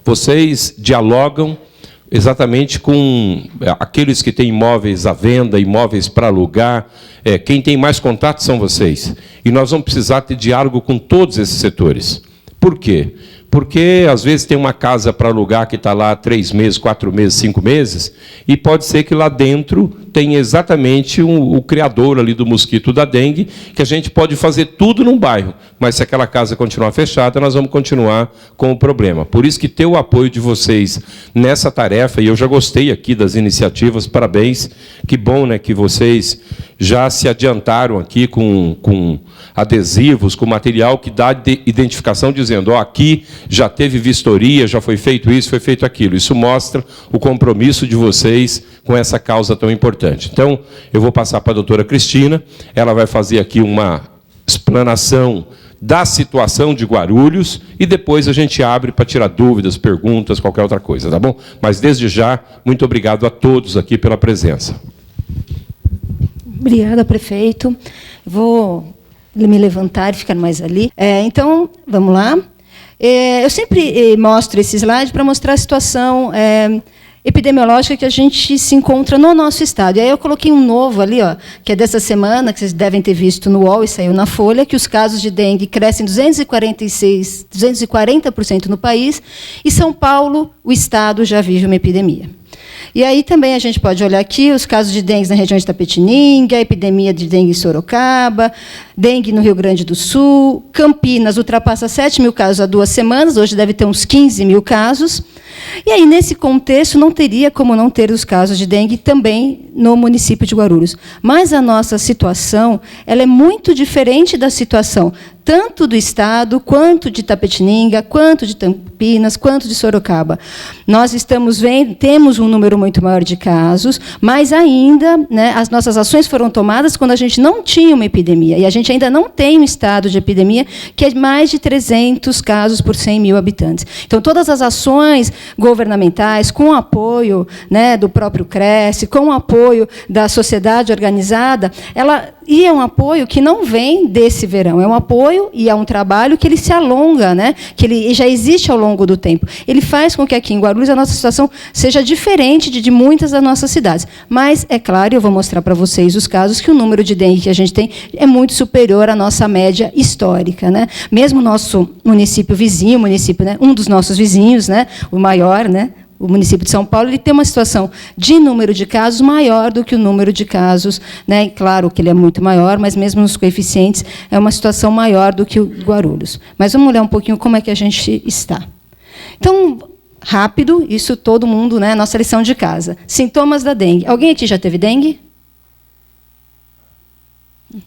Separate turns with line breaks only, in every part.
vocês dialogam exatamente com aqueles que têm imóveis à venda, imóveis para alugar. Quem tem mais contato são vocês. E nós vamos precisar ter diálogo com todos esses setores. Por quê? Porque, às vezes, tem uma casa para alugar que está lá 3 meses, 4 meses, 5 meses, e pode ser que lá dentro tenha exatamente o criador ali do mosquito da dengue, que a gente pode fazer tudo num bairro, mas se aquela casa continuar fechada, nós vamos continuar com o problema. Por isso que ter o apoio de vocês nessa tarefa, e eu já gostei aqui das iniciativas, parabéns, que bom, né, que vocês já se adiantaram aqui com adesivos, com material que dá identificação, dizendo, aqui já teve vistoria, já foi feito isso, foi feito aquilo. Isso mostra o compromisso de vocês com essa causa tão importante. Então, eu vou passar para a doutora Cristina, ela vai fazer aqui uma explanação da situação de Guarulhos e depois a gente abre para tirar dúvidas, perguntas, qualquer outra coisa, tá bom? Mas, desde já, muito obrigado a todos aqui pela presença.
Obrigada, prefeito. Vou me levantar e ficar mais ali. Então, vamos lá. Eu sempre mostro esse slide para mostrar a situação epidemiológica que a gente se encontra no nosso estado. E aí eu coloquei um novo ali, que é dessa semana, que vocês devem ter visto no UOL e saiu na Folha, que os casos de dengue crescem 240% no país, e São Paulo, o estado, já vive uma epidemia. E aí também a gente pode olhar aqui os casos de dengue na região de Itapetininga, a epidemia de dengue em Sorocaba, dengue no Rio Grande do Sul, Campinas ultrapassa 7 mil casos há 2 semanas, hoje deve ter uns 15 mil casos. E aí, nesse contexto, não teria como não ter os casos de dengue também no município de Guarulhos. Mas a nossa situação ela é muito diferente da situação tanto do Estado, quanto de Itapetininga, quanto de Campinas, quanto de Sorocaba. Nós temos um número muito maior de casos, mas ainda, né, as nossas ações foram tomadas quando a gente não tinha uma epidemia. E a gente ainda não tem um estado de epidemia, que é mais de 300 casos por 100 mil habitantes. Então, todas as ações governamentais, com o apoio, né, do próprio Cresce, com o apoio da sociedade organizada, e é um apoio que não vem desse verão, é um apoio e é um trabalho que ele se alonga, né? Que ele já existe ao longo do tempo. Ele faz com que aqui em Guarulhos a nossa situação seja diferente de muitas das nossas cidades. Mas, é claro, eu vou mostrar para vocês os casos que o número de dengue que a gente tem é muito superior à nossa média histórica, né? Mesmo o nosso município vizinho, né, um dos nossos vizinhos, né, o maior, né, o município de São Paulo, ele tem uma situação de número de casos maior do que o número de casos, né? E claro que ele é muito maior, mas mesmo nos coeficientes é uma situação maior do que o Guarulhos. Mas vamos olhar um pouquinho como é que a gente está. Então, rápido, isso todo mundo, né? Nossa lição de casa. Sintomas da dengue. Alguém aqui já teve dengue?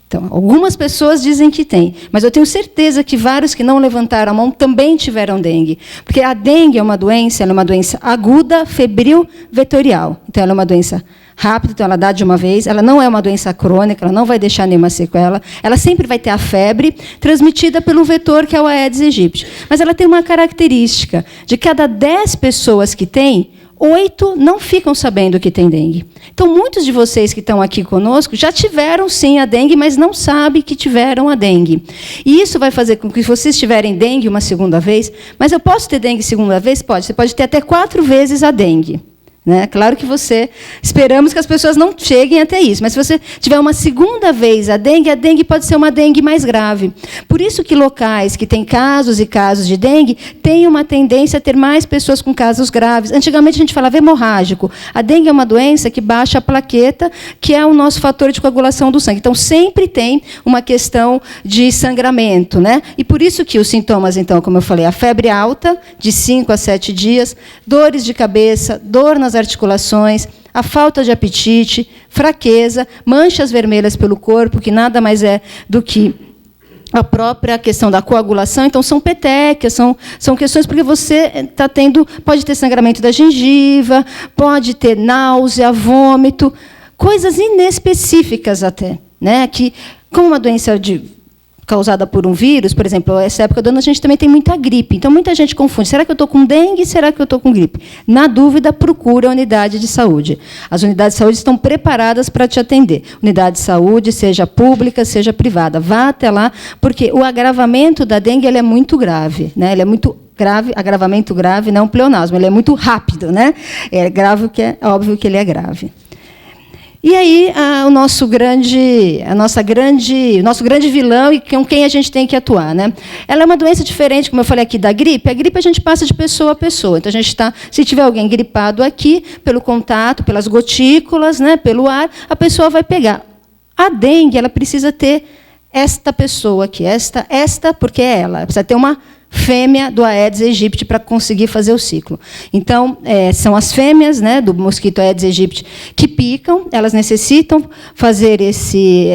Então, algumas pessoas dizem que tem, mas eu tenho certeza que vários que não levantaram a mão também tiveram dengue. Porque a dengue é uma doença aguda, febril, vetorial. Então, ela é uma doença rápida, então ela dá de uma vez, ela não é uma doença crônica, ela não vai deixar nenhuma sequela, ela sempre vai ter a febre, transmitida pelo vetor, que é o Aedes aegypti. Mas ela tem uma característica, de cada 10 pessoas que tem, 8 não ficam sabendo que tem dengue. Então, muitos de vocês que estão aqui conosco já tiveram, sim, a dengue, mas não sabem que tiveram a dengue. E isso vai fazer com que vocês tiverem dengue uma segunda vez. Mas eu posso ter dengue segunda vez? Pode. Você pode ter até 4 vezes a dengue. Né? Claro que esperamos que as pessoas não cheguem até isso, mas se você tiver uma segunda vez a dengue pode ser uma dengue mais grave. Por isso que locais que têm casos e casos de dengue têm uma tendência a ter mais pessoas com casos graves. Antigamente a gente falava hemorrágico. A dengue é uma doença que baixa a plaqueta, que é o nosso fator de coagulação do sangue. Então, sempre tem uma questão de sangramento, né? E por isso que os sintomas, então, como eu falei, a febre alta, de 5 a 7 dias, dores de cabeça, dor nas articulações, a falta de apetite, fraqueza, manchas vermelhas pelo corpo, que nada mais é do que a própria questão da coagulação. Então, são petequias, são questões porque você pode ter sangramento da gengiva, pode ter náusea, vômito, coisas inespecíficas até, né? Que, como uma doença causada por um vírus, por exemplo, essa época do ano a gente também tem muita gripe. Então, muita gente confunde. Será que eu estou com dengue? Será que eu estou com gripe? Na dúvida, procura a unidade de saúde. As unidades de saúde estão preparadas para te atender. Unidade de saúde, seja pública, seja privada. Vá até lá, porque o agravamento da dengue ele é muito grave, né? Ele é muito grave, agravamento grave, não pleonasmo. Ele é muito rápido, né? É grave, que é óbvio que ele é grave. E aí, o nosso grande vilão e com quem a gente tem que atuar, né? Ela é uma doença diferente, como eu falei aqui, da gripe. A gripe a gente passa de pessoa a pessoa. Então, se tiver alguém gripado aqui, pelo contato, pelas gotículas, né, pelo ar, a pessoa vai pegar. A dengue, ela precisa ter esta pessoa aqui, esta porque é ela. Precisa ter uma fêmea do Aedes aegypti para conseguir fazer o ciclo. Então, são as fêmeas, né, do mosquito Aedes aegypti que picam, elas necessitam fazer se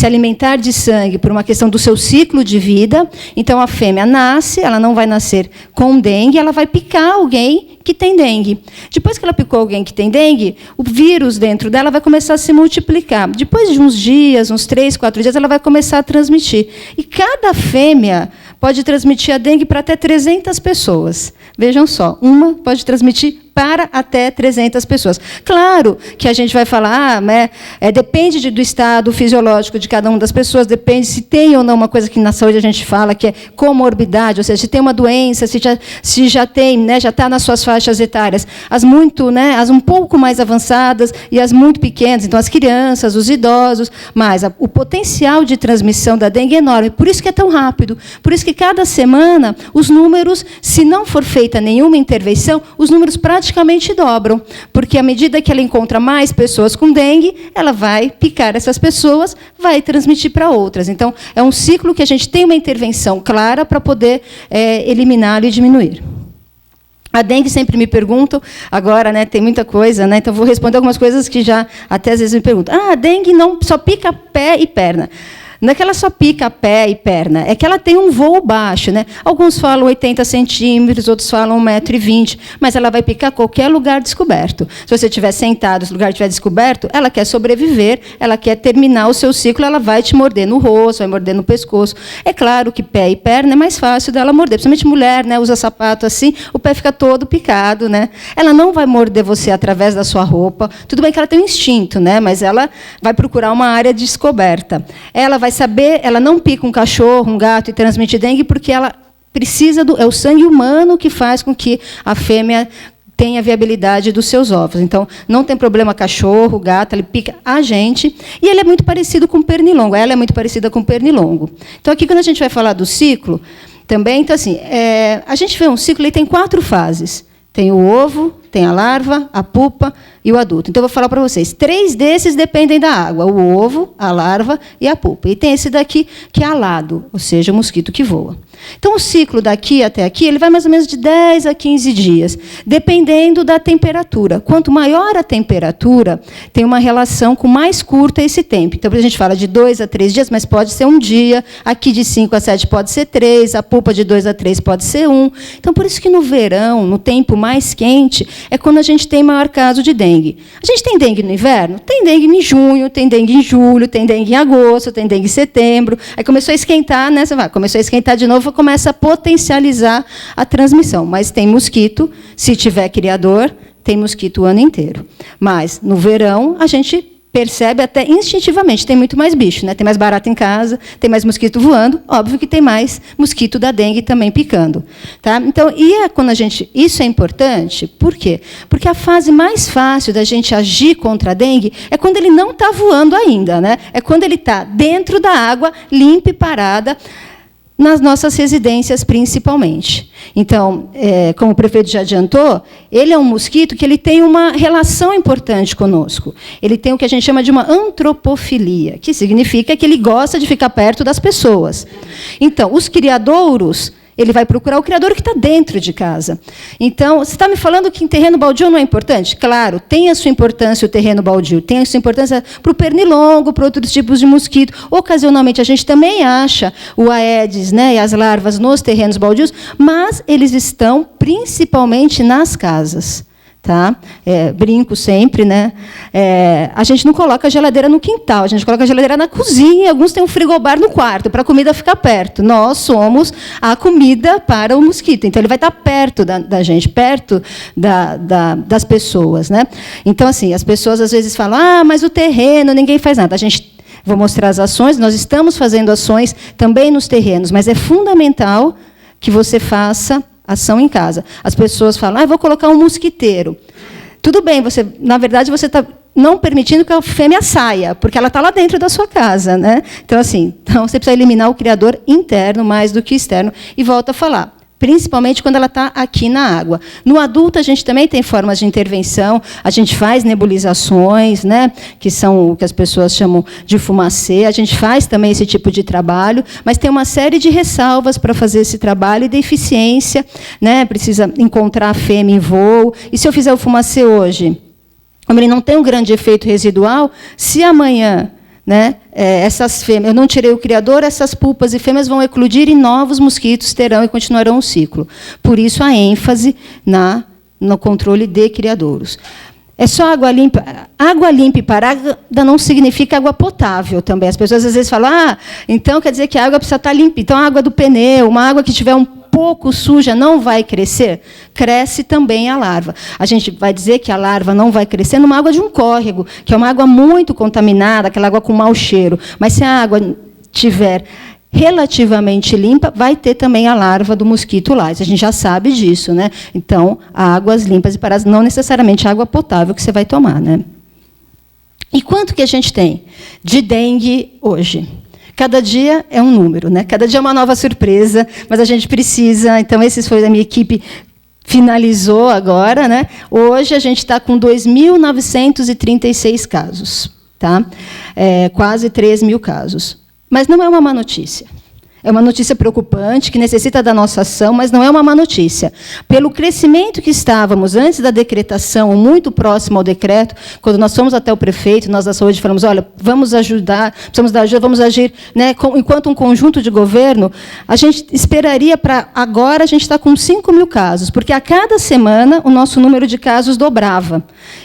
alimentar de sangue por uma questão do seu ciclo de vida. Então, a fêmea nasce, ela não vai nascer com dengue, ela vai picar alguém que tem dengue. Depois que ela picou alguém que tem dengue, o vírus dentro dela vai começar a se multiplicar. Depois de uns dias, uns 3, 4 dias, ela vai começar a transmitir. E cada fêmea pode transmitir a dengue para até 300 pessoas. Vejam só, uma pode transmitir para até 300 pessoas. Claro que a gente vai falar, depende do estado fisiológico de cada uma das pessoas, depende se tem ou não uma coisa que na saúde a gente fala, que é comorbidade, ou seja, se tem uma doença, se já tem, né, já está nas suas faixas etárias, as um pouco mais avançadas e as muito pequenas, então as crianças, os idosos, mas o potencial de transmissão da dengue é enorme, por isso que é tão rápido, por isso que cada semana os números, se não for feita nenhuma intervenção, os números praticamente dobram, porque à medida que ela encontra mais pessoas com dengue, ela vai picar essas pessoas, vai transmitir para outras. Então, é um ciclo que a gente tem uma intervenção clara para poder eliminá-lo e diminuir. A dengue sempre me perguntam, agora, né, tem muita coisa, né, então vou responder algumas coisas que já até às vezes me perguntam. A dengue não só pica pé e perna. Não é que ela só pica pé e perna, é que ela tem um voo baixo, né? Alguns falam 80 centímetros, outros falam 1,20 m, mas ela vai picar qualquer lugar descoberto. Se você estiver sentado, se o lugar estiver descoberto, ela quer sobreviver, ela quer terminar o seu ciclo, ela vai te morder no rosto, vai morder no pescoço. É claro que pé e perna é mais fácil dela morder, principalmente mulher, né? Usa sapato assim, o pé fica todo picado, né? Ela não vai morder você através da sua roupa. Tudo bem que ela tem um instinto, né? Mas ela vai procurar uma área descoberta. Ela vai saber, ela não pica um cachorro, um gato e transmite dengue, porque ela precisa é o sangue humano que faz com que a fêmea tenha a viabilidade dos seus ovos. Então, não tem problema cachorro, gato, ele pica a gente, e ele é muito parecido com o pernilongo, ela é muito parecida com o pernilongo. Então, aqui, quando a gente vai falar do ciclo, também, então, assim, a gente vê um ciclo, ele tem 4 fases. Tem o ovo, tem a larva, a pupa e o adulto. Então, eu vou falar para vocês. 3 desses dependem da água. O ovo, a larva e a pupa. E tem esse daqui, que é alado, ou seja, o mosquito que voa. Então, o ciclo daqui até aqui, ele vai mais ou menos de 10 a 15 dias, dependendo da temperatura. Quanto maior a temperatura, tem uma relação com mais curta esse tempo. Então, a gente fala de 2 a 3 dias, mas pode ser um dia. Aqui, de 5 a 7, pode ser 3. A pupa, de 2 a 3, pode ser 1. Então, por isso que no verão, no tempo mais quente, é quando a gente tem maior caso de dengue. A gente tem dengue no inverno? Tem dengue em junho, tem dengue em julho, tem dengue em agosto, tem dengue em setembro. Aí começou a esquentar, né? Começou a esquentar de novo, começa a potencializar a transmissão. Mas tem mosquito, se tiver criador, tem mosquito o ano inteiro. Mas, no verão, a gente percebe até instintivamente, tem muito mais bicho, né? Tem mais barata em casa, tem mais mosquito voando, óbvio que tem mais mosquito da dengue também picando. Tá? Então, quando isso é importante, por quê? Porque a fase mais fácil da gente agir contra a dengue é quando ele não está voando ainda, né? É quando ele está dentro da água, limpa e parada, nas nossas residências, principalmente. Então, como o prefeito já adiantou, ele é um mosquito que ele tem uma relação importante conosco. Ele tem o que a gente chama de uma antropofilia, que significa que ele gosta de ficar perto das pessoas. Então, os criadouros, ele vai procurar o criador que está dentro de casa. Então, você está me falando que em terreno baldio não é importante? Claro, tem a sua importância o terreno baldio, tem a sua importância para o pernilongo, para outros tipos de mosquito. Ocasionalmente, a gente também acha o Aedes, né, e as larvas nos terrenos baldios, mas eles estão principalmente nas casas. Tá? Brinco sempre, né? A gente não coloca a geladeira no quintal, a gente coloca a geladeira na cozinha, alguns têm um frigobar no quarto, para a comida ficar perto. Nós somos a comida para o mosquito, então ele vai estar perto da gente, perto das pessoas. Né? Então, assim, as pessoas às vezes falam, mas o terreno, ninguém faz nada. Vou mostrar as ações, nós estamos fazendo ações também nos terrenos, mas é fundamental que você faça ação em casa. As pessoas falam, vou colocar um mosquiteiro. Tudo bem, na verdade, você está não permitindo que a fêmea saia, porque ela está lá dentro da sua casa, né? Então, assim, você precisa eliminar o criador interno mais do que externo. E volto a falar, principalmente quando ela está aqui na água. No adulto, a gente também tem formas de intervenção, a gente faz nebulizações, né, que são o que as pessoas chamam de fumacê, a gente faz também esse tipo de trabalho, mas tem uma série de ressalvas para fazer esse trabalho e de eficiência, né, precisa encontrar a fêmea em voo. E se eu fizer o fumacê hoje, como ele não tem um grande efeito residual, se amanhã, né, essas fêmeas, eu não tirei o criador, essas pupas e fêmeas vão eclodir e novos mosquitos terão e continuarão o ciclo. Por isso, a ênfase no controle de criadouros. É só água limpa. Água limpa e parada não significa água potável também. As pessoas às vezes falam, então quer dizer que a água precisa estar limpa. Então, a água do pneu, uma água que tiver um pouco suja, não vai crescer? Cresce também a larva. A gente vai dizer que a larva não vai crescer numa água de um córrego, que é uma água muito contaminada, aquela água com mau cheiro. Mas se a água tiver relativamente limpa, vai ter também a larva do mosquito lá. A gente já sabe disso, né? Então, águas limpas e paradas, não necessariamente água potável que você vai tomar, né? E quanto que a gente tem de dengue hoje? Cada dia é um número, né? Cada dia é uma nova surpresa, mas a gente precisa... Então, esse foi a minha equipe, finalizou agora, né? Hoje, a gente está com 2.936 casos, tá? Quase 3.000 casos. Mas não é uma má notícia. É uma notícia preocupante, que necessita da nossa ação, mas não é uma má notícia. Pelo crescimento que estávamos antes da decretação, muito próximo ao decreto, quando nós fomos até o prefeito, nós da saúde falamos, olha, vamos ajudar, precisamos da ajuda, vamos agir, né, enquanto um conjunto de governo, a gente esperaria para agora, a gente está com 5.000 casos, porque a cada semana o nosso número de casos dobrava.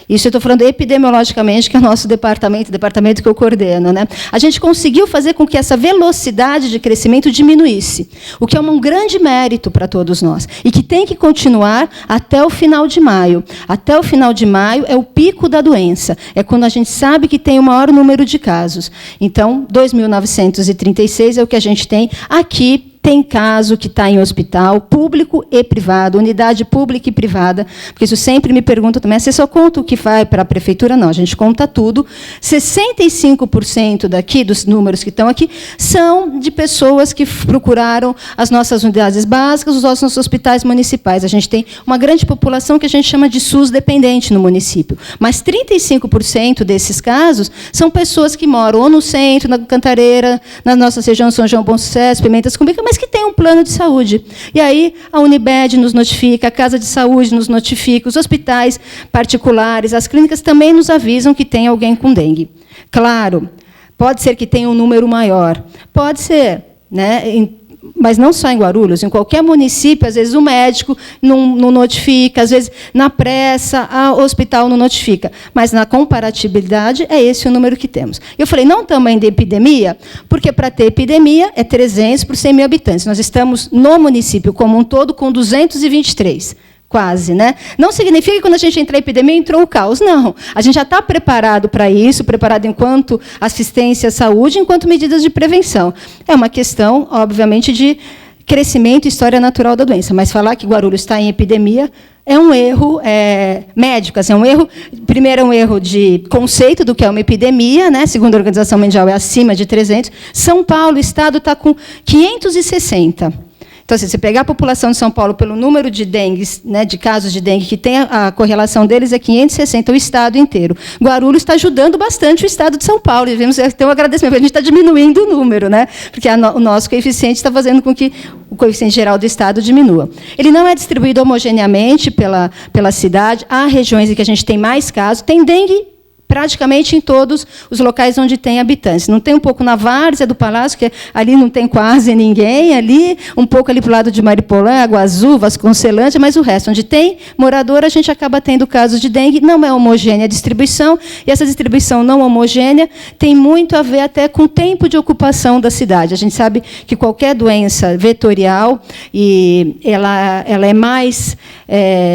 Isso eu estou falando epidemiologicamente, que é o nosso departamento que eu coordeno, né? A gente conseguiu fazer com que essa velocidade de crescimento diminuísse, o que é um grande mérito para todos nós, e que tem que continuar até o final de maio. Até o final de maio é o pico da doença, é quando a gente sabe que tem o maior número de casos. Então, 2.936 é o que a gente tem aqui. Tem caso que está em hospital, público e privado, unidade pública e privada, porque isso sempre me perguntam também, você só conta o que vai para a prefeitura? Não, a gente conta tudo. 65% daqui, dos números que estão aqui, são de pessoas que procuraram as nossas unidades básicas, os nossos hospitais municipais. A gente tem uma grande população que a gente chama de SUS dependente no município, mas 35% desses casos são pessoas que moram ou no centro, na Cantareira, na nossa região São João, Bom Sucesso, Pimentas Cumbica, mas que tem um plano de saúde. E aí a Unimed nos notifica, a Casa de Saúde nos notifica, os hospitais particulares, as clínicas também nos avisam que tem alguém com dengue. Claro, pode ser que tenha um número maior. Pode ser, né? Mas não só em Guarulhos, em qualquer município, às vezes o médico não notifica, às vezes na pressa, o hospital não notifica. Mas na comparatibilidade é esse o número que temos. Eu falei, não tamanho de epidemia, porque para ter epidemia é 300 por 100 mil habitantes. Nós estamos no município como um todo com 223. Quase, né? Não significa que quando a gente entra em epidemia, entrou o caos. Não. A gente já está preparado para isso, preparado enquanto assistência à saúde, enquanto medidas de prevenção. É uma questão, obviamente, de crescimento e história natural da doença. Mas falar que Guarulhos está em epidemia é um erro médico. Assim, primeiro, é um erro de conceito do que é uma epidemia, né? Segundo a Organização Mundial, é acima de 300. São Paulo, o estado, está com 560. Então, se você pegar a população de São Paulo pelo número de dengue, né, de casos de dengue, que tem a correlação deles é 560, o estado inteiro. Guarulhos está ajudando bastante o estado de São Paulo. Devemos ter um agradecimento, porque a gente está diminuindo o número, né? Porque o nosso coeficiente está fazendo com que o coeficiente geral do estado diminua. Ele não é distribuído homogeneamente pela cidade. Há regiões em que a gente tem mais casos. Tem dengue praticamente em todos os locais onde tem habitantes. Não tem um pouco na Várzea do Palácio, que ali não tem quase ninguém, ali, um pouco ali para o lado de Mariporã, Água Azul, Vasconcelândia, mas o resto, onde tem morador, a gente acaba tendo casos de dengue. Não é homogênea a distribuição, e essa distribuição não homogênea tem muito a ver até com o tempo de ocupação da cidade. A gente sabe que qualquer doença vetorial, e ela é mais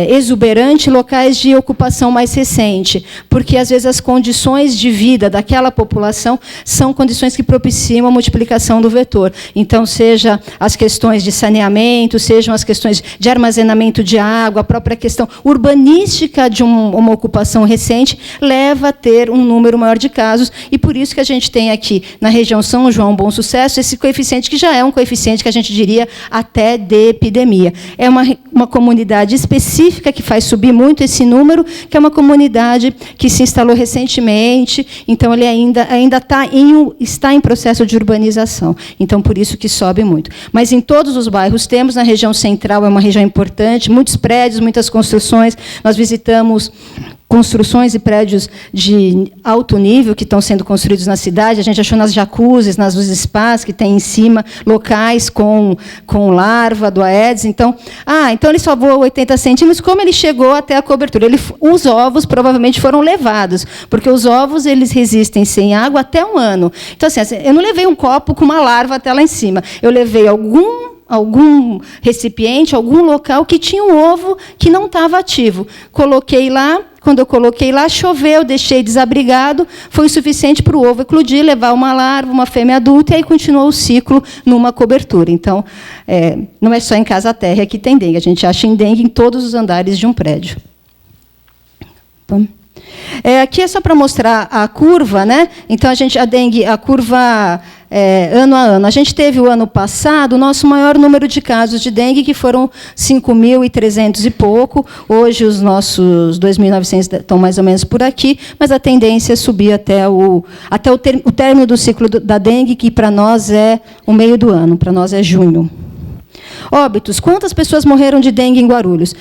exuberante em locais de ocupação mais recente, porque, às vezes, as condições de vida daquela população são condições que propiciam a multiplicação do vetor. Então, seja as questões de saneamento, sejam as questões de armazenamento de água, a própria questão urbanística de uma ocupação recente leva a ter um número maior de casos, e por isso que a gente tem aqui, na região São João, Bom Sucesso, esse coeficiente que já é um coeficiente que a gente diria até de epidemia. É uma comunidade específica que faz subir muito esse número, que é uma comunidade que se instalou recentemente, então ele ainda está em processo de urbanização. Então, por isso que sobe muito. Mas em todos os bairros temos, na região central é uma região importante, muitos prédios, muitas construções. Nós visitamos construções e prédios de alto nível que estão sendo construídos na cidade. A gente achou nas jacuzzis, nos spas que tem em cima, locais com larva do Aedes. Então ele só voa 80 centímetros. Como ele chegou até a cobertura? Os ovos provavelmente foram levados, porque os ovos eles resistem sem água até 1 ano. Então, assim, eu não levei um copo com uma larva até lá em cima. Eu levei algum recipiente, algum local que tinha um ovo que não estava ativo. Coloquei lá. Quando eu coloquei lá, choveu, deixei desabrigado, foi o suficiente para o ovo eclodir, levar uma larva, uma fêmea adulta, e aí continuou o ciclo numa cobertura. Então, não é só em casa térrea que tem dengue, a gente acha em dengue em todos os andares de um prédio. Bom. Aqui é só para mostrar a curva, né? Então, a dengue, a curva ano a ano. A gente teve, o ano passado, o nosso maior número de casos de dengue, que foram 5.300 e pouco. Hoje, os nossos 2.900 estão mais ou menos por aqui, mas a tendência é subir até o término do ciclo da dengue, que, para nós, é o meio do ano, para nós é junho. Óbitos. Quantas pessoas morreram de dengue em Guarulhos?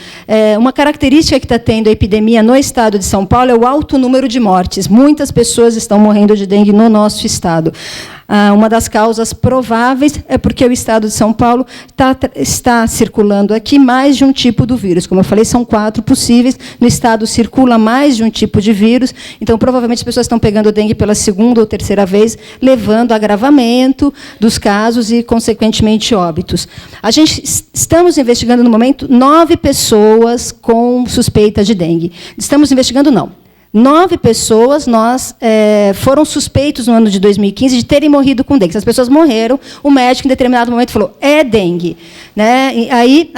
Uma característica que está tendo a epidemia no estado de São Paulo é o alto número de mortes. Muitas pessoas estão morrendo de dengue no nosso estado. Uma das causas prováveis é porque o estado de São Paulo está circulando aqui mais de um tipo do vírus. Como eu falei, são 4 possíveis. No estado circula mais de um tipo de vírus. Então, provavelmente, as pessoas estão pegando dengue pela 2ª ou 3ª vez, levando a agravamento dos casos e, consequentemente, óbitos. Estamos investigando, no momento, 9 pessoas com suspeita de dengue. Estamos investigando, não. 9 pessoas foram suspeitos no ano de 2015 de terem morrido com dengue. Se as pessoas morreram, o médico, em determinado momento, falou, é dengue. Né? E aí,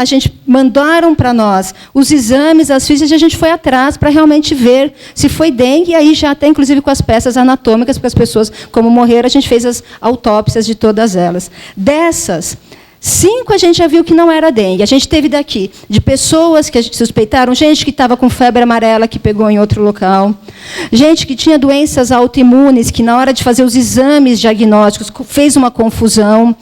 mandaram para nós os exames, as fichas, e a gente foi atrás para realmente ver se foi dengue, e aí já até, inclusive, com as peças anatômicas, porque as pessoas, como morreram, a gente fez as autópsias de todas elas. Dessas, 5 a gente já viu que não era dengue. A gente teve daqui, de pessoas que a gente suspeitaram, gente que estava com febre amarela, que pegou em outro local, gente que tinha doenças autoimunes, que na hora de fazer os exames diagnósticos fez uma confusão,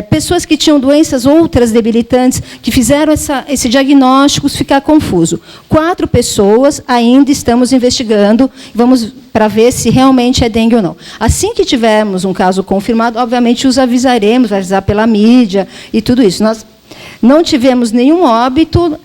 pessoas que tinham doenças outras debilitantes, que fizeram esse diagnóstico ficar confuso. 4 pessoas ainda estamos investigando, vamos para ver se realmente é dengue ou não. Assim que tivermos um caso confirmado, obviamente os avisaremos, vai avisar pela mídia e tudo isso. Nós não tivemos nenhum óbito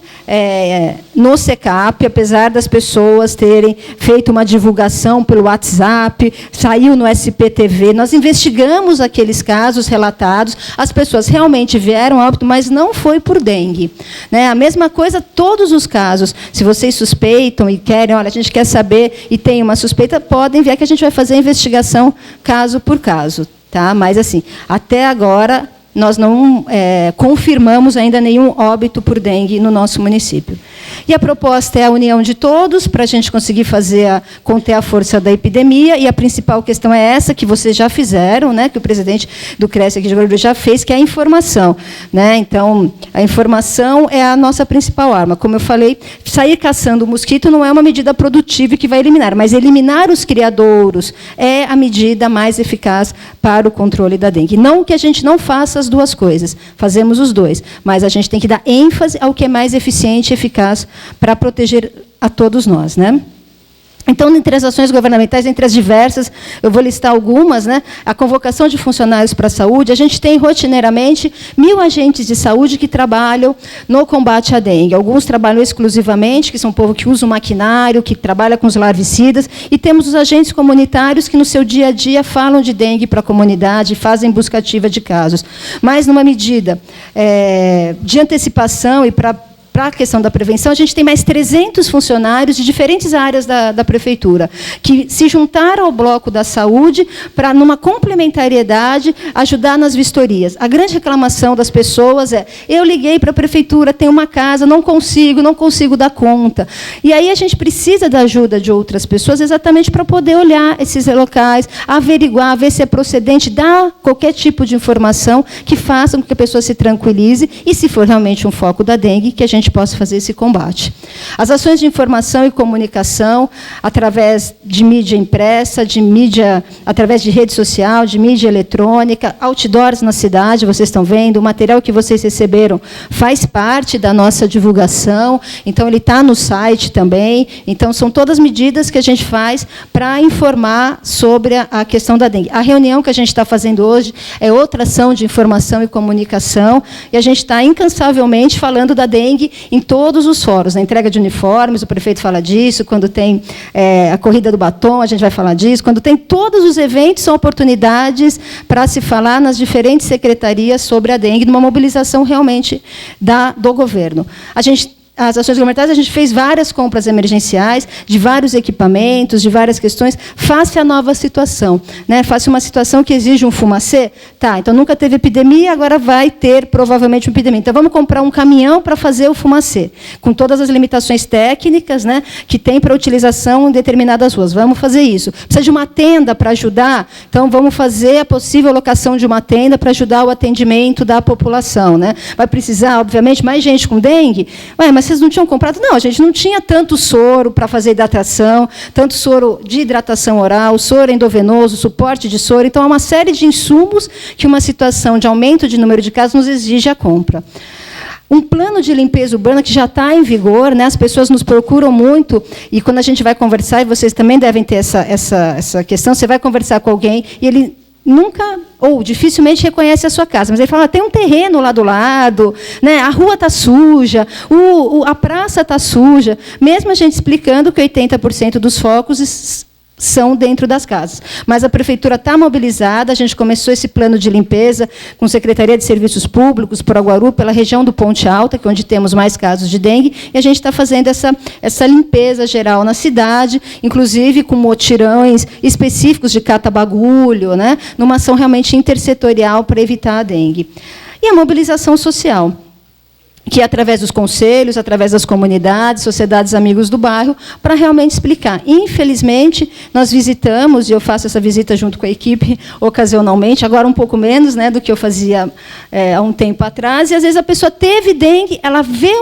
no SECAP, apesar das pessoas terem feito uma divulgação pelo WhatsApp, saiu no SPTV. Nós investigamos aqueles casos relatados, as pessoas realmente vieram a óbito, mas não foi por dengue. Né? A mesma coisa, todos os casos. Se vocês suspeitam e querem, olha, a gente quer saber e tem uma suspeita, podem enviar que a gente vai fazer a investigação caso por caso. Tá? Mas, assim, até agora, nós não confirmamos ainda nenhum óbito por dengue no nosso município. E a proposta é a união de todos, para a gente conseguir conter a força da epidemia, e a principal questão é essa, que vocês já fizeram, né, que o presidente do CRES aqui de Guarulhos já fez, que é a informação. Né? Então, a informação é a nossa principal arma. Como eu falei, sair caçando o mosquito não é uma medida produtiva que vai eliminar, mas eliminar os criadouros é a medida mais eficaz para o controle da dengue. Não que a gente não faça as 2 coisas, fazemos os 2, mas a gente tem que dar ênfase ao que é mais eficiente e eficaz para proteger a todos nós. Né? Então, entre as ações governamentais, entre as diversas, eu vou listar algumas, né? A convocação de funcionários para a saúde. A gente tem, rotineiramente, 1.000 agentes de saúde que trabalham no combate à dengue. Alguns trabalham exclusivamente, que são um povo que usa o maquinário, que trabalha com os larvicidas, e temos os agentes comunitários que, no seu dia a dia, falam de dengue para a comunidade, fazem busca ativa de casos. Mas, numa medida de antecipação e para para a questão da prevenção, a gente tem mais 300 funcionários de diferentes áreas da prefeitura, que se juntaram ao bloco da saúde para, numa complementariedade, ajudar nas vistorias. A grande reclamação das pessoas é: eu liguei para a prefeitura, tenho uma casa, não consigo dar conta. E aí a gente precisa da ajuda de outras pessoas exatamente para poder olhar esses locais, averiguar, ver se é procedente, dar qualquer tipo de informação que faça com que a pessoa se tranquilize e, se for realmente um foco da dengue, que a gente possa fazer esse combate. As ações de informação e comunicação, através de mídia impressa, de mídia, através de rede social, de mídia eletrônica, outdoors na cidade, vocês estão vendo, o material que vocês receberam faz parte da nossa divulgação, então ele está no site também. Então, são todas medidas que a gente faz para informar sobre a questão da dengue. A reunião que a gente está fazendo hoje é outra ação de informação e comunicação, e a gente está incansavelmente falando da dengue em todos os fóruns. Na entrega de uniformes, o prefeito fala disso, quando tem a corrida do batom, a gente vai falar disso, quando tem todos os eventos, são oportunidades para se falar nas diferentes secretarias sobre a dengue, numa mobilização realmente do governo. As ações governamentais, a gente fez várias compras emergenciais, de vários equipamentos, de várias questões, face à nova situação. Né? Face a uma situação que exige um fumacê, tá, então nunca teve epidemia, agora vai ter provavelmente uma epidemia. Então vamos comprar um caminhão para fazer o fumacê, com todas as limitações técnicas, né, que tem para utilização em determinadas ruas. Vamos fazer isso. Precisa de uma tenda para ajudar, então vamos fazer a possível locação de uma tenda para ajudar o atendimento da população. Né? Vai precisar, obviamente, mais gente com dengue? Mas vocês não tinham comprado? Não, a gente não tinha tanto soro para fazer hidratação, tanto soro de hidratação oral, soro endovenoso, suporte de soro. Então, há uma série de insumos que uma situação de aumento de número de casos nos exige a compra. Um plano de limpeza urbana que já está em vigor, né? As pessoas nos procuram muito, e quando a gente vai conversar, e vocês também devem ter essa questão, você vai conversar com alguém, e ele nunca ou dificilmente reconhece a sua casa, mas ele fala: tem um terreno lá do lado, né? A rua está suja, a praça está suja, mesmo a gente explicando que 80% dos focos são dentro das casas. Mas a prefeitura está mobilizada, a gente começou esse plano de limpeza com Secretaria de Serviços Públicos, por Aguaru, pela região do Ponte Alta, que é onde temos mais casos de dengue, e a gente está fazendo essa limpeza geral na cidade, inclusive com mutirões específicos de cata-bagulho, né, numa ação realmente intersetorial para evitar a dengue. E a mobilização social, que é através dos conselhos, através das comunidades, sociedades amigos do bairro, para realmente explicar. Infelizmente, nós visitamos, e eu faço essa visita junto com a equipe ocasionalmente, agora um pouco menos, né, do que eu fazia há um tempo atrás, e às vezes a pessoa teve dengue, ela vê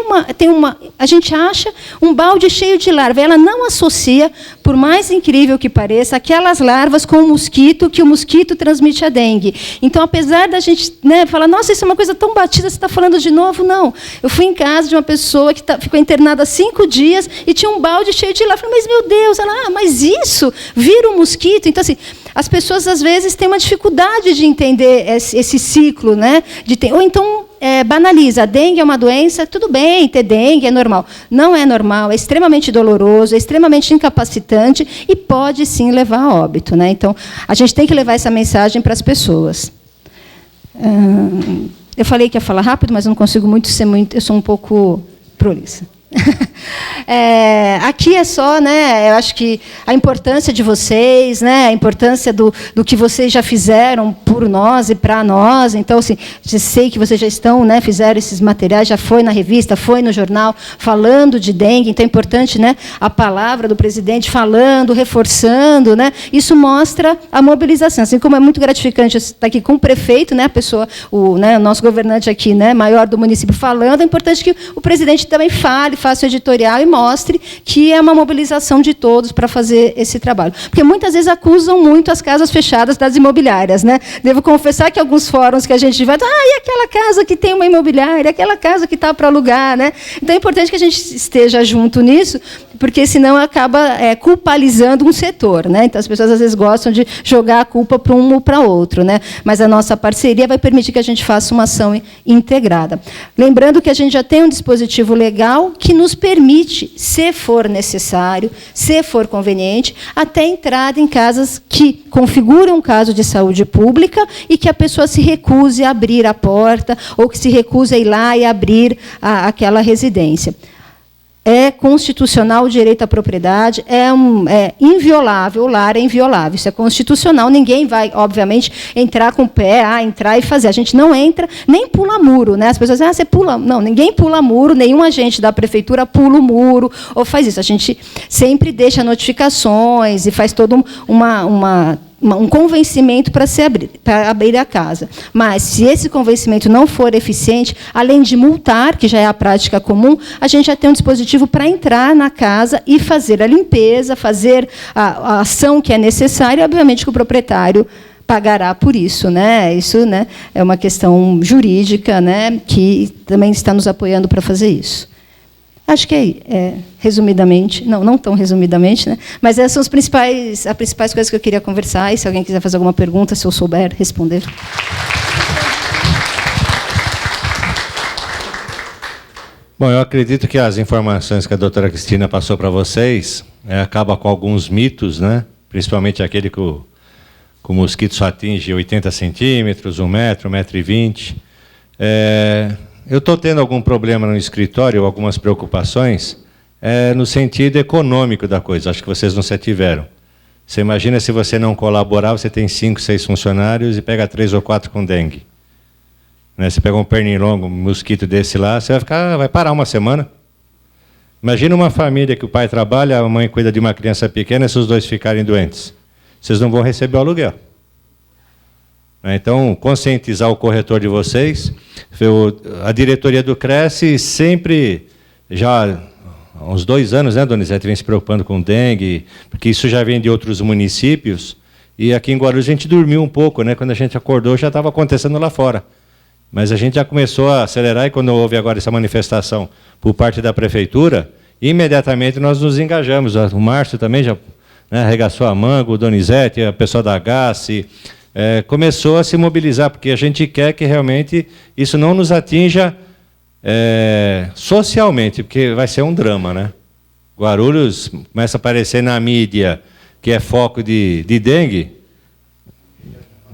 a gente acha um balde cheio de larva, ela não associa, por mais incrível que pareça, aquelas larvas com o mosquito, que o mosquito transmite a dengue. Então, apesar da gente, né, falar: nossa, isso é uma coisa tão batida, você está falando de novo? Não. Eu fui em casa de uma pessoa que ficou internada 5 dias e tinha um balde cheio de larva. Eu falei: mas, meu Deus, ela, mas isso vira um mosquito? Então, assim, as pessoas, às vezes, têm uma dificuldade de entender esse ciclo, né? Ou então banaliza. A dengue é uma doença, tudo bem, ter dengue é normal. Não é normal, é extremamente doloroso, é extremamente incapacitante e pode, sim, levar a óbito. Né? Então, a gente tem que levar essa mensagem para as pessoas. Eu falei que ia falar rápido, mas eu não consigo eu sou um pouco prolixa. Aqui é só, né, eu acho que a importância de vocês, né, a importância do que vocês já fizeram por nós e para nós. Então, assim, sei que vocês já estão, né, fizeram esses materiais, já foi na revista, foi no jornal, falando de dengue. Então, é importante, né, a palavra do presidente falando, reforçando, né, isso mostra a mobilização. Assim como é muito gratificante estar aqui com o prefeito, né, a pessoa, o nosso governante aqui, né, maior do município, falando, é importante que o presidente também fale, faça o editorial e mostre que é uma mobilização de todos para fazer esse trabalho. Porque muitas vezes acusam muito as casas fechadas das imobiliárias. Né? Devo confessar que alguns fóruns que a gente vai, e aquela casa que tem uma imobiliária, aquela casa que está para alugar. Né? Então, é importante que a gente esteja junto nisso, porque senão acaba culpabilizando um setor. Né? Então, as pessoas, às vezes, gostam de jogar a culpa para um ou para outro. Né? Mas a nossa parceria vai permitir que a gente faça uma ação integrada. Lembrando que a gente já tem um dispositivo legal que que nos permite, se for necessário, se for conveniente, até entrada em casas que configuram um caso de saúde pública e que a pessoa se recuse a abrir a porta ou que se recuse a ir lá e abrir aquela residência. É constitucional o direito à propriedade, é inviolável, o lar é inviolável, isso é constitucional, ninguém vai, obviamente, entrar com o pé, entrar e fazer. A gente não entra, nem pula muro, né? As pessoas dizem, você pula. Não, ninguém pula muro, nenhum agente da prefeitura pula o muro ou faz isso. A gente sempre deixa notificações e faz todo um convencimento para abrir a casa. Mas, se esse convencimento não for eficiente, além de multar, que já é a prática comum, a gente já tem um dispositivo para entrar na casa e fazer a limpeza, fazer a ação que é necessária, e, obviamente, que o proprietário pagará por isso, né? Isso, né, é uma questão jurídica, né, que também está nos apoiando para fazer isso. Acho que resumidamente, não tão resumidamente, né? Mas essas são as principais coisas que eu queria conversar, e se alguém quiser fazer alguma pergunta, se eu souber responder.
Bom, eu acredito que as informações que a doutora Cristina passou para vocês acabam com alguns mitos, né? Principalmente aquele que o mosquito só atinge 80 centímetros, 1 metro, 1,20 m. Eu estou tendo algum problema no escritório, algumas preocupações, no sentido econômico da coisa. Acho que vocês não se tiveram. Você imagina se você não colaborar, você tem 5, 6 funcionários e pega 3 ou 4 com dengue. Né? Você pega um pernilongo, um mosquito desse lá, você vai parar uma semana. Imagina uma família que o pai trabalha, a mãe cuida de uma criança pequena, e se os dois ficarem doentes. Vocês não vão receber o aluguel. Então, conscientizar o corretor de vocês. A diretoria do Cresce sempre, já há uns 2 anos, né, Donizete, vem se preocupando com dengue, porque isso já vem de outros municípios, e aqui em Guarulhos a gente dormiu um pouco, né? Quando a gente acordou já estava acontecendo lá fora. Mas a gente já começou a acelerar, e quando houve agora essa manifestação por parte da prefeitura, imediatamente nós nos engajamos. O Márcio também já, né, arregaçou a manga, o Donizete, a pessoa da GASE, começou a se mobilizar, porque a gente quer que realmente isso não nos atinja socialmente, porque vai ser um drama, né? Guarulhos começa a aparecer na mídia que é foco de dengue,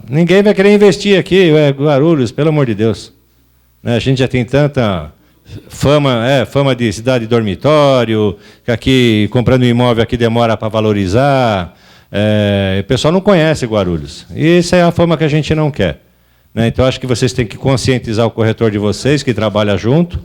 ninguém vai querer investir aqui, Guarulhos, pelo amor de Deus. A gente já tem tanta fama de cidade dormitório, que aqui, comprando um imóvel aqui demora para valorizar. O pessoal não conhece Guarulhos. E essa é a fama que a gente não quer. Então, acho que vocês têm que conscientizar o corretor de vocês, que trabalha junto,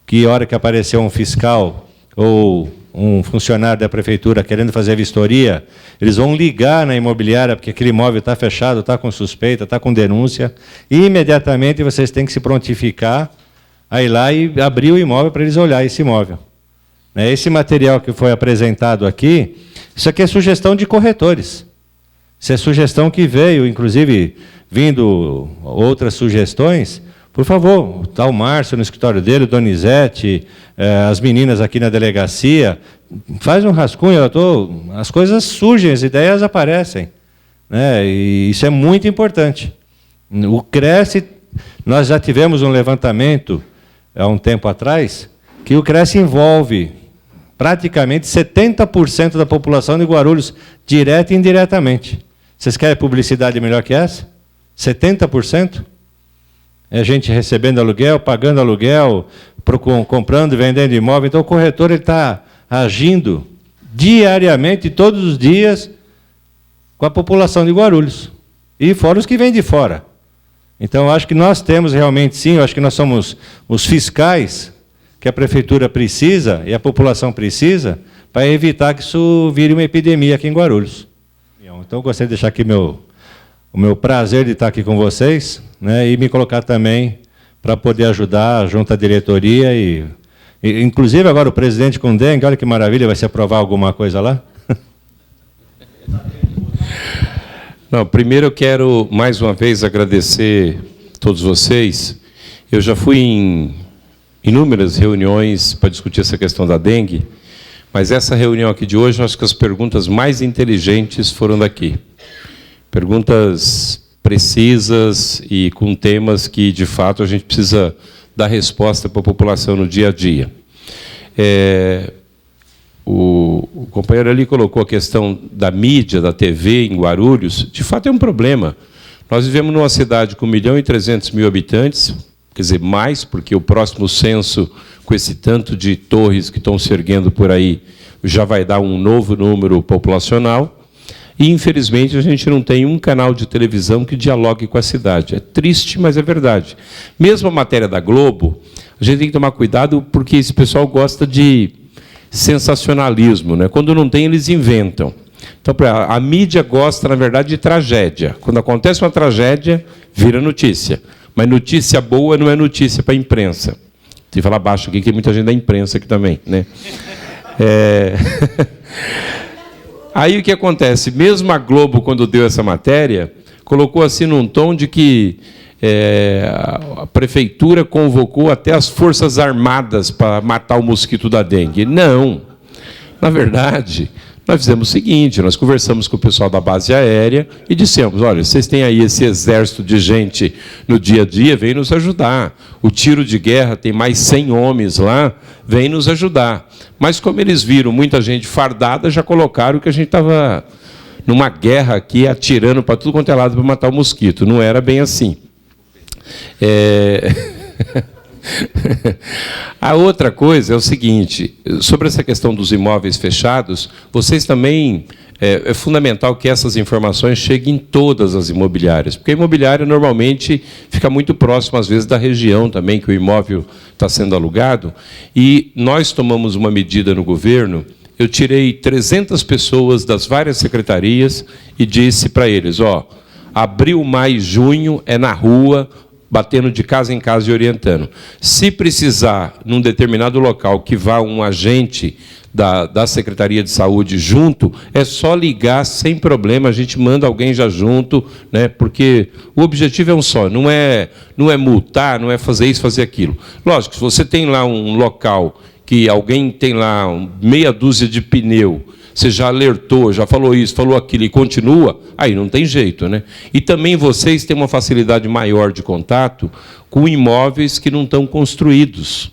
que a hora que aparecer um fiscal ou um funcionário da prefeitura querendo fazer a vistoria, eles vão ligar na imobiliária, porque aquele imóvel está fechado, está com suspeita, está com denúncia, e imediatamente vocês têm que se prontificar a ir lá e abrir o imóvel para eles olharem esse imóvel. Esse material que foi apresentado aqui, isso aqui é sugestão de corretores. Isso é sugestão que veio, inclusive, vindo outras sugestões. Por favor, está o Márcio no escritório dele, o Donizete, as meninas aqui na delegacia, faz um rascunho, as coisas surgem, as ideias aparecem. E isso é muito importante. O Cresce, nós já tivemos um levantamento, há um tempo atrás, que o Cresce envolve praticamente 70% da população de Guarulhos, direta e indiretamente. Vocês querem publicidade melhor que essa? 70%? É gente recebendo aluguel, pagando aluguel, comprando e vendendo imóvel. Então, o corretor está agindo diariamente, todos os dias, com a população de Guarulhos. E fora os que vêm de fora. Então, eu acho que nós temos realmente, sim, eu acho que nós somos os fiscais que a prefeitura precisa e a população precisa para evitar que isso vire uma epidemia aqui em Guarulhos. Então, eu gostaria de deixar aqui o meu prazer de estar aqui com vocês, né, e me colocar também para poder ajudar junto à diretoria. E inclusive, agora o presidente com dengue, olha que maravilha, vai se aprovar alguma coisa lá?
Não, primeiro eu quero, mais uma vez, agradecer a todos vocês. Eu já fui em inúmeras reuniões para discutir essa questão da dengue, mas essa reunião aqui de hoje, acho que as perguntas mais inteligentes foram daqui. Perguntas precisas e com temas que, de fato, a gente precisa dar resposta para a população no dia a dia. O companheiro ali colocou a questão da mídia, da TV em Guarulhos. De fato, é um problema. Nós vivemos numa cidade com 1.300.000 habitantes, quer dizer, mais, porque o próximo censo, com esse tanto de torres que estão se erguendo por aí, já vai dar um novo número populacional. E, infelizmente, a gente não tem um canal de televisão que dialogue com a cidade. É triste, mas é verdade. Mesmo a matéria da Globo, a gente tem que tomar cuidado, porque esse pessoal gosta de sensacionalismo, né? Quando não tem, eles inventam. Então, a mídia gosta, na verdade, de tragédia. Quando acontece uma tragédia, vira notícia. Mas notícia boa não é notícia para a imprensa. Tem que falar baixo aqui, que tem muita gente da imprensa aqui também, né? Aí o que acontece? Mesmo a Globo, quando deu essa matéria, colocou assim num tom de que a prefeitura convocou até as Forças Armadas para matar o mosquito da dengue. Não. Na verdade, nós fizemos o seguinte, nós conversamos com o pessoal da base aérea e dissemos, olha, vocês têm aí esse exército de gente no dia a dia, vem nos ajudar. O tiro de guerra tem mais 100 homens lá, vem nos ajudar. Mas como eles viram muita gente fardada, já colocaram que a gente estava numa guerra aqui, atirando para tudo quanto é lado para matar o mosquito. Não era bem assim. A outra coisa é o seguinte, sobre essa questão dos imóveis fechados, vocês também, é fundamental que essas informações cheguem em todas as imobiliárias, porque a imobiliária normalmente fica muito próximo, às vezes, da região também que o imóvel está sendo alugado, e nós tomamos uma medida no governo, eu tirei 300 pessoas das várias secretarias e disse para eles, abril, maio, junho é na rua, batendo de casa em casa e orientando. Se precisar, num determinado local, que vá um agente da Secretaria de Saúde junto, é só ligar sem problema, a gente manda alguém já junto, né? Porque o objetivo é um só, não é multar, não é fazer isso, fazer aquilo. Lógico, se você tem lá um local que alguém tem lá meia dúzia de pneu, você já alertou, já falou isso, falou aquilo e continua, aí não tem jeito, né? E também vocês têm uma facilidade maior de contato com imóveis que não estão construídos,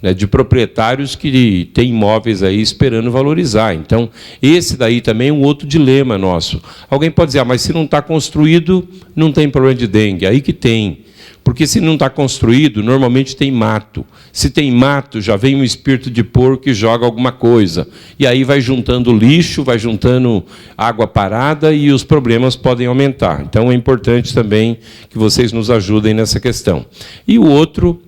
né? De proprietários que têm imóveis aí esperando valorizar. Então, esse daí também é um outro dilema nosso. Alguém pode dizer, mas se não está construído, não tem problema de dengue. Aí que tem. Porque se não está construído, normalmente tem mato. Se tem mato, já vem um espírito de porco e joga alguma coisa. E aí vai juntando lixo, vai juntando água parada e os problemas podem aumentar. Então, é importante também que vocês nos ajudem nessa questão. E o outro,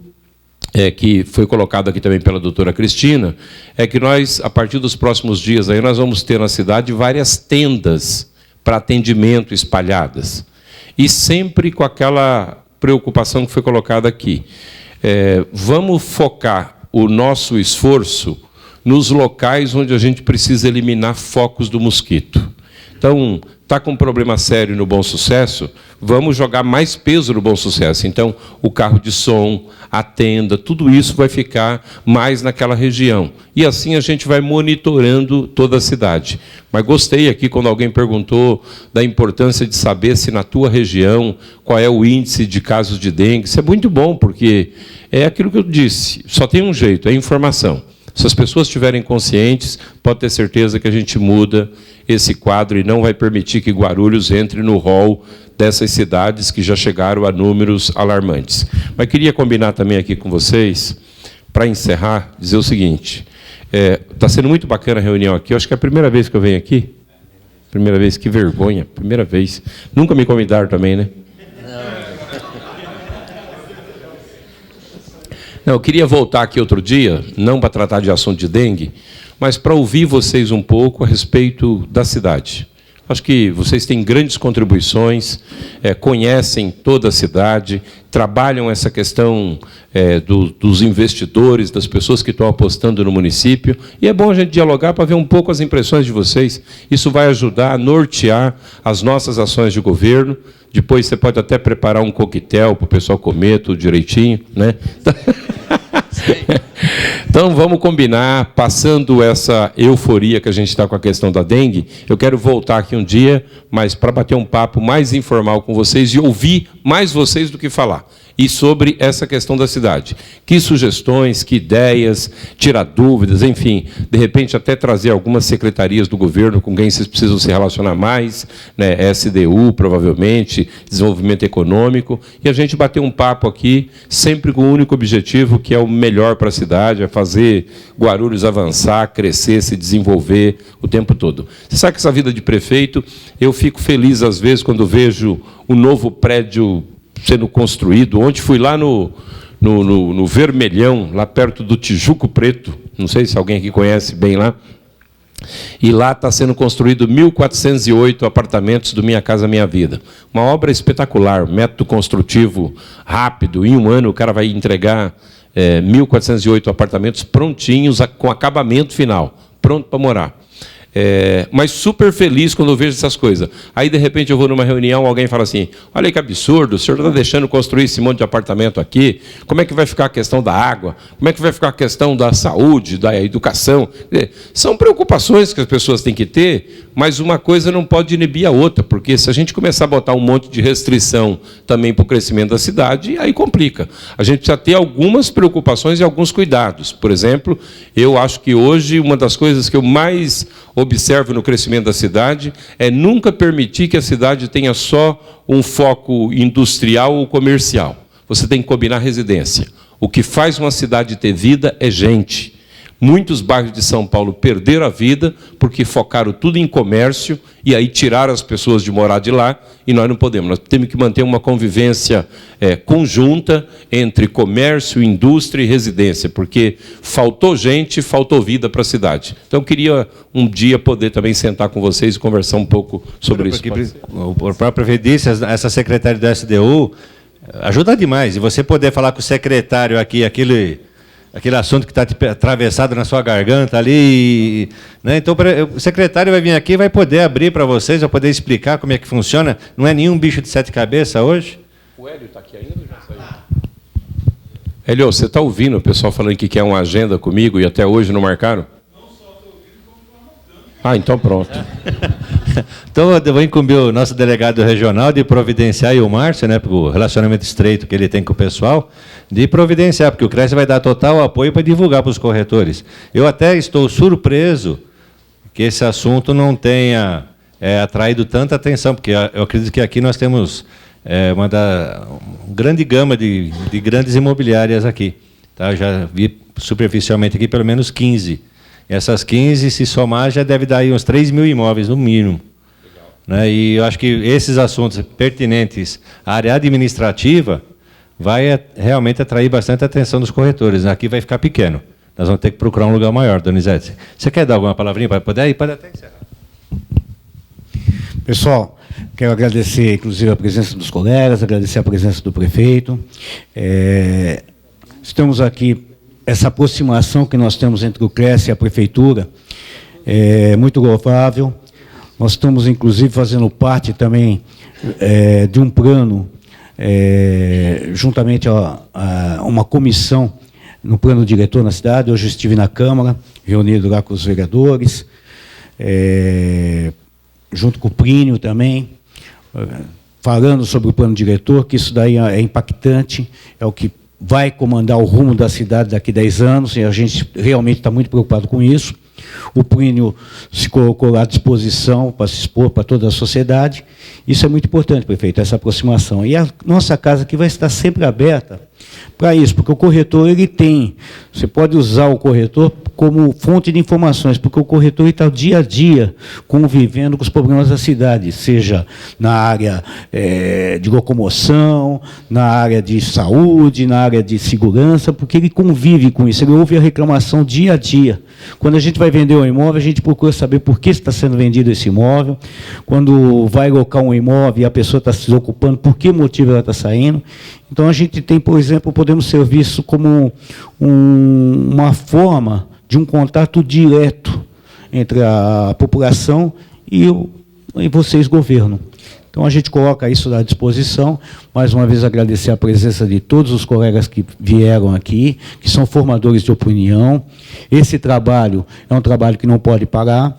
que foi colocado aqui também pela doutora Cristina, é que nós, a partir dos próximos dias, aí nós vamos ter na cidade várias tendas para atendimento espalhadas. E sempre com aquela preocupação que foi colocada aqui. Vamos focar o nosso esforço nos locais onde a gente precisa eliminar focos do mosquito. Então, está com um problema sério no Bom Sucesso, vamos jogar mais peso no Bom Sucesso. Então, o carro de som, a tenda, tudo isso vai ficar mais naquela região. E assim a gente vai monitorando toda a cidade. Mas gostei aqui quando alguém perguntou da importância de saber se na tua região qual é o índice de casos de dengue. Isso é muito bom, porque é aquilo que eu disse, só tem um jeito, é informação. Se as pessoas estiverem conscientes, pode ter certeza que a gente muda esse quadro e não vai permitir que Guarulhos entre no rol dessas cidades que já chegaram a números alarmantes. Mas queria combinar também aqui com vocês, para encerrar, dizer o seguinte, está sendo muito bacana a reunião aqui, eu acho que é a primeira vez que eu venho aqui, primeira vez, que vergonha, primeira vez. Nunca me convidaram também, né? Não, eu queria voltar aqui outro dia, não para tratar de assunto de dengue, mas para ouvir vocês um pouco a respeito da cidade. Acho que vocês têm grandes contribuições, conhecem toda a cidade, trabalham essa questão dos investidores, das pessoas que estão apostando no município, e é bom a gente dialogar para ver um pouco as impressões de vocês. Isso vai ajudar a nortear as nossas ações de governo. Depois você pode até preparar um coquetel para o pessoal comer tudo direitinho, né? Então, vamos combinar, passando essa euforia que a gente está com a questão da dengue, eu quero voltar aqui um dia, mas para bater um papo mais informal com vocês e ouvir mais vocês do que falar. e sobre essa questão da cidade. Que sugestões, que ideias, tirar dúvidas, enfim, de repente até trazer algumas secretarias do governo com quem vocês precisam se relacionar mais, né, SDU, provavelmente, desenvolvimento econômico, e a gente bater um papo aqui, sempre com o único objetivo, que é o melhor para a cidade, é fazer Guarulhos avançar, crescer, se desenvolver o tempo todo. Você sabe que essa vida de prefeito, eu fico feliz, às vezes, quando vejo um novo prédio sendo construído. Ontem fui lá no Vermelhão, lá perto do Tijuco Preto, não sei se alguém aqui conhece bem lá, e lá está sendo construído 1.408 apartamentos do Minha Casa Minha Vida. Uma obra espetacular, método construtivo rápido, em um ano o cara vai entregar 1.408 apartamentos prontinhos, com acabamento final, pronto para morar. Mas super feliz quando eu vejo essas coisas. Aí, de repente, eu vou numa reunião, alguém fala assim, olha que absurdo, o senhor está deixando construir esse monte de apartamento aqui, como é que vai ficar a questão da água? Como é que vai ficar a questão da saúde, da educação? São preocupações que as pessoas têm que ter, mas uma coisa não pode inibir a outra, porque se a gente começar a botar um monte de restrição também para o crescimento da cidade, aí complica. A gente precisa ter algumas preocupações e alguns cuidados. Por exemplo, eu acho que hoje uma das coisas que eu mais observo no crescimento da cidade é nunca permitir que a cidade tenha só um foco industrial ou comercial. Você tem que combinar residência. O que faz uma cidade ter vida é gente. Muitos bairros de São Paulo perderam a vida porque focaram tudo em comércio e aí tiraram as pessoas de morar de lá, e nós não podemos. Nós temos que manter uma convivência conjunta entre comércio, indústria e residência, porque faltou gente, faltou vida para a cidade. Então, eu queria um dia poder também sentar com vocês e conversar um pouco sobre isso.
O próprio prefeito disse, essa secretária do SDU ajuda demais. E você poder falar com o secretário aqui, aquele assunto que está atravessado na sua garganta ali, né? Então o secretário vai vir aqui e vai poder abrir para vocês, vai poder explicar como é que funciona. Não é nenhum bicho de 7 cabeças hoje.
O Hélio está aqui ainda ou já saiu? Hélio, você está ouvindo o pessoal falando que quer uma agenda comigo e até hoje não marcaram? Não só estou ouvindo, como estou anotando. Então pronto.
Então eu vou incumbir o nosso delegado regional de providenciar, e o Márcio, né, pelo relacionamento estreito que ele tem com o pessoal, de providenciar, porque o CRES vai dar total apoio para divulgar para os corretores. Eu até estou surpreso que esse assunto não tenha atraído tanta atenção, porque eu acredito que aqui nós temos uma grande gama de grandes imobiliárias aqui. Tá? Eu já vi superficialmente aqui pelo menos 15. Essas 15, se somar, já deve dar aí uns 3 mil imóveis, no mínimo. Né? E eu acho que esses assuntos pertinentes à área administrativa vai realmente atrair bastante atenção dos corretores. Aqui vai ficar pequeno. Nós vamos ter que procurar um lugar maior, Donizete. Você quer dar alguma palavrinha para poder ir? Pode até encerrar.
Pessoal, quero agradecer, inclusive, a presença dos colegas, agradecer a presença do prefeito. Estamos aqui, essa aproximação que nós temos entre o CRES e a prefeitura é muito louvável. Nós estamos, inclusive, fazendo parte também de um plano, juntamente a uma comissão no plano diretor na cidade. Hoje eu estive na Câmara, reunido lá com os vereadores, junto com o Plínio também, falando sobre o plano diretor, que isso daí é impactante, é o que vai comandar o rumo da cidade daqui a 10 anos, e a gente realmente está muito preocupado com isso. O Plínio se colocou lá à disposição para se expor para toda a sociedade. Isso é muito importante, prefeito, essa aproximação. E a nossa casa aqui vai estar sempre aberta para isso, porque o corretor, ele tem... Você pode usar o corretor como fonte de informações, porque o corretor está dia a dia convivendo com os problemas da cidade, seja na área de locomoção, na área de saúde, na área de segurança, porque ele convive com isso, ele ouve a reclamação dia a dia. Quando a gente vai vender um imóvel, a gente procura saber por que está sendo vendido esse imóvel. Quando vai locar um imóvel e a pessoa está se ocupando, por que motivo ela está saindo. Então, a gente tem, por exemplo, podemos servir isso como uma forma de um contato direto entre a população e vocês, governo. Então, a gente coloca isso à disposição. Mais uma vez, agradecer a presença de todos os colegas que vieram aqui, que são formadores de opinião. Esse trabalho é um trabalho que não pode parar.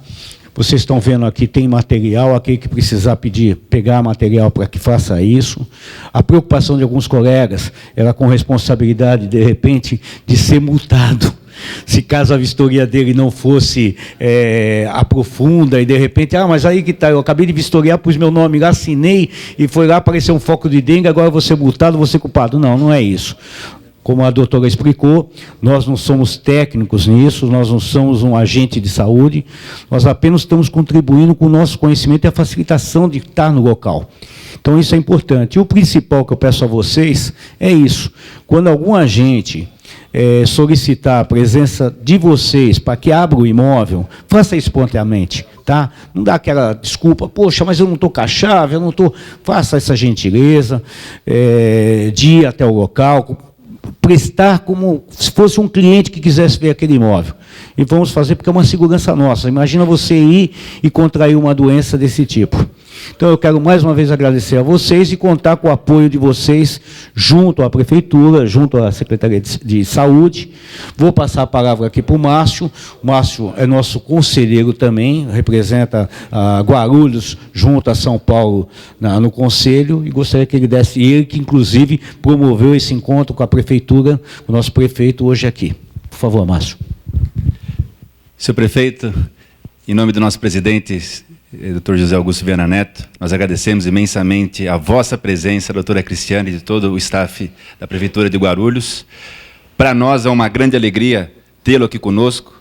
Vocês estão vendo aqui, tem material, aquele que precisar pegar material para que faça isso. A preocupação de alguns colegas era com responsabilidade, de repente, de ser multado. Se caso a vistoria dele não fosse aprofunda e de repente, mas aí que está, eu acabei de vistoriar, pus meu nome lá, assinei e foi lá, apareceu um foco de dengue, agora eu vou ser multado, vou ser culpado. Não, não é isso. Como a doutora explicou, nós não somos técnicos nisso, nós não somos um agente de saúde, nós apenas estamos contribuindo com o nosso conhecimento e a facilitação de estar no local. Então isso é importante. E o principal que eu peço a vocês é isso. Quando algum agente solicitar a presença de vocês para que abra o imóvel, faça espontaneamente, tá? Não dá aquela desculpa, poxa, mas eu não estou com a chave, eu não estou... Faça essa gentileza de ir até o local, prestar como se fosse um cliente que quisesse ver aquele imóvel. E vamos fazer porque é uma segurança nossa. Imagina você ir e contrair uma doença desse tipo. Então, eu quero mais uma vez agradecer a vocês e contar com o apoio de vocês junto à Prefeitura, junto à Secretaria de Saúde. Vou passar a palavra aqui para o Márcio. O Márcio é nosso conselheiro também, representa Guarulhos junto a São Paulo no Conselho, e gostaria que ele desse, ele que inclusive promoveu esse encontro com a Prefeitura, o nosso prefeito hoje aqui. Por favor, Márcio.
Senhor prefeito, em nome do nosso presidente, Dr. José Augusto Viana Neto, nós agradecemos imensamente a vossa presença, doutora Cristiane, e de todo o staff da Prefeitura de Guarulhos. Para nós é uma grande alegria tê-lo aqui conosco,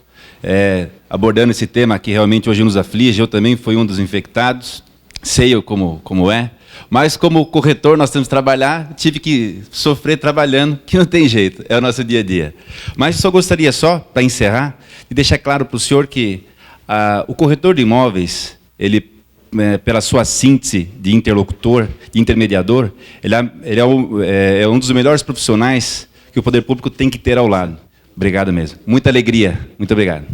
abordando esse tema que realmente hoje nos aflige. Eu também fui um dos infectados, sei como é, mas como corretor nós temos que trabalhar, tive que sofrer trabalhando, que não tem jeito, é o nosso dia a dia. Mas só gostaria, para encerrar, de deixar claro para o senhor que o corretor de imóveis, ele, pela sua síntese de interlocutor, de intermediador, ele é um dos melhores profissionais que o poder público tem que ter ao lado. Obrigado mesmo. Muita alegria. Muito obrigado.